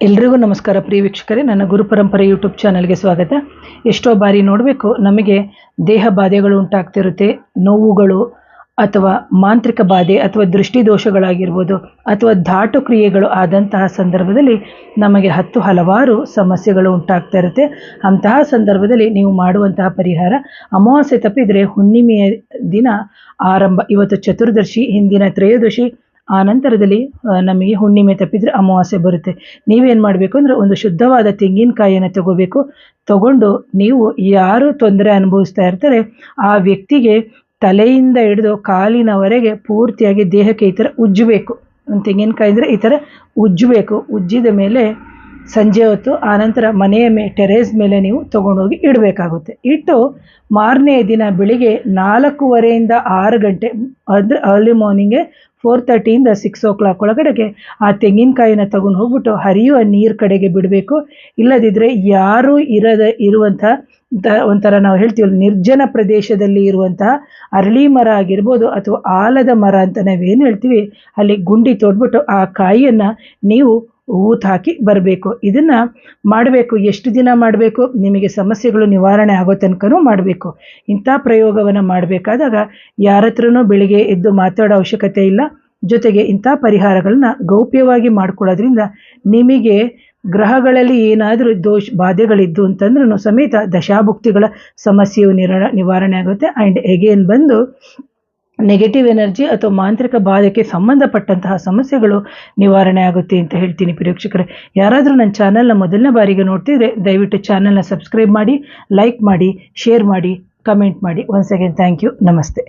ಎಲ್ರಿಗೂ ನಮಸ್ಕಾರ ಪ್ರಿಯ ವೀಕ್ಷಕರೇ, ನನ್ನ ಗುರುಪರಂಪರೆ ಯೂಟ್ಯೂಬ್ ಚಾನಲ್ಗೆ ಸ್ವಾಗತ. ಎಷ್ಟೋ ಬಾರಿ ನೋಡಬೇಕು, ನಮಗೆ ದೇಹ ಬಾಧೆಗಳು ಉಂಟಾಗ್ತಿರುತ್ತೆ, ನೋವುಗಳು ಅಥವಾ ಮಾಂತ್ರಿಕ ಬಾಧೆ ಅಥವಾ ದೃಷ್ಟಿದೋಷಗಳಾಗಿರ್ಬೋದು ಅಥವಾ ಧಾಟು ಕ್ರಿಯೆಗಳು ಆದಂತಹ ಸಂದರ್ಭದಲ್ಲಿ ನಮಗೆ ಹಲವಾರು ಸಮಸ್ಯೆಗಳು ಉಂಟಾಗ್ತಾ ಇರುತ್ತೆ. ಅಂತಹ ಸಂದರ್ಭದಲ್ಲಿ ನೀವು ಮಾಡುವಂತಹ ಪರಿಹಾರ, ಅಮಾವಾಸ್ಯೆ ತಪ್ಪಿದರೆ ಹುಣ್ಣಿಮೆಯ ದಿನ ಆರಂಭ. ಇವತ್ತು ಚತುರ್ದಶಿ, ಹಿಂದಿನ ತ್ರಯೋದಶಿ, ಆ ನಂತರದಲ್ಲಿ ನಮಗೆ ಹುಣ್ಣಿಮೆ ತಪ್ಪಿದರೆ ಅಮಾವಾಸ್ಯೆ ಬರುತ್ತೆ. ನೀವೇನು ಮಾಡಬೇಕು ಅಂದರೆ, ಒಂದು ಶುದ್ಧವಾದ ತೆಂಗಿನಕಾಯಿಯನ್ನು ತಗೊಂಡು ನೀವು ಯಾರು ತೊಂದರೆ ಅನುಭವಿಸ್ತಾ ಇರ್ತಾರೆ ಆ ವ್ಯಕ್ತಿಗೆ ತಲೆಯಿಂದ ಹಿಡಿದು ಕಾಲಿನವರೆಗೆ ಪೂರ್ತಿಯಾಗಿ ದೇಹಕ್ಕೆ ಈ ಥರ ಉಜ್ಜಬೇಕು. ಒಂದು ತೆಂಗಿನಕಾಯಿ ಅಂದರೆ ಈ ಥರ ಉಜ್ಜಬೇಕು. ಉಜ್ಜಿದ ಮೇಲೆ ಸಂಜೆ ಹೊತ್ತು ಆನಂತರ ಮನೆಯ ಟೆರೇಸ್ ಮೇಲೆ ನೀವು ತೊಗೊಂಡೋಗಿ ಇಡಬೇಕಾಗುತ್ತೆ. ಇಟ್ಟು ಮಾರನೆಯ ದಿನ ಬೆಳಿಗ್ಗೆ 4:30ಯಿಂದ 6 ಗಂಟೆ, ಅಂದರೆ ಅರ್ಲಿ ಮಾರ್ನಿಂಗ್ಗೆ 4:30ಯಿಂದ 6 o'clock ಒಳಗಡೆಗೆ ಆ ತೆಂಗಿನಕಾಯಿನ ತಗೊಂಡು ಹೋಗ್ಬಿಟ್ಟು ಹರಿಯುವ ನೀರು ಕಡೆಗೆ ಬಿಡಬೇಕು. ಇಲ್ಲದಿದ್ದರೆ ಯಾರೂ ಇರುವಂಥ ಒಂಥರ ನಾವು ಹೇಳ್ತೀವಲ್ಲ, ನಿರ್ಜನ ಪ್ರದೇಶದಲ್ಲಿ ಇರುವಂತಹ ಅರಳಿ ಮರ ಆಗಿರ್ಬೋದು ಅಥವಾ ಆಲದ ಮರ ಅಂತ ನಾವೇನು ಹೇಳ್ತೀವಿ, ಅಲ್ಲಿ ಗುಂಡಿ ತೋಡ್ಬಿಟ್ಟು ಆ ಕಾಯಿಯನ್ನು ನೀವು ಊತ ಹಾಕಿ ಬರಬೇಕು. ಇದನ್ನು ಮಾಡಬೇಕು. ಎಷ್ಟು ದಿನ ಮಾಡಬೇಕು? ನಿಮಗೆ ಸಮಸ್ಯೆಗಳು ನಿವಾರಣೆ ಆಗೋ ತನಕನೂ ಮಾಡಬೇಕು. ಇಂಥ ಪ್ರಯೋಗವನ್ನು ಮಾಡಬೇಕಾದಾಗ ಯಾರ ಹತ್ರನೂ ಬೆಳಿಗ್ಗೆ ಎದ್ದು ಮಾತಾಡೋ ಅವಶ್ಯಕತೆ ಇಲ್ಲ. ಜೊತೆಗೆ ಇಂಥ ಪರಿಹಾರಗಳನ್ನ ಗೌಪ್ಯವಾಗಿ ಮಾಡ್ಕೊಳ್ಳೋದ್ರಿಂದ ನಿಮಗೆ ಗ್ರಹಗಳಲ್ಲಿ ಏನಾದರೂ ಬಾಧೆಗಳಿದ್ದು ಅಂತಂದ್ರೂ ಸಮೇತ ದಶಾಭುಕ್ತಿಗಳ ಸಮಸ್ಯೆಯು ನಿವಾರಣೆ ಆಗುತ್ತೆ. ಆ್ಯಂಡ್ ಎಗೇನ್ ಬಂದು ನೆಗೆಟಿವ್ ಎನರ್ಜಿ ಅಥವಾ ಮಾಂತ್ರಿಕ ಬಾಧೆಗೆ ಸಂಬಂಧಪಟ್ಟಂತಹ ಸಮಸ್ಯೆಗಳು ನಿವಾರಣೆ ಆಗುತ್ತೆ ಅಂತ ಹೇಳ್ತೀನಿ. ಪ್ರೇಕ್ಷಕರೇ, ಯಾರಾದರೂ ನನ್ನ ಚಾನಲ್ನ ಮೊದಲನೇ ಬಾರಿಗೆ ನೋಡ್ತಿದ್ರೆ ದಯವಿಟ್ಟು ಚಾನಲ್ನ ಸಬ್ಸ್ಕ್ರೈಬ್ ಮಾಡಿ, ಲೈಕ್ ಮಾಡಿ, ಶೇರ್ ಮಾಡಿ, ಕಮೆಂಟ್ ಮಾಡಿ. Once again thank you. ನಮಸ್ತೆ.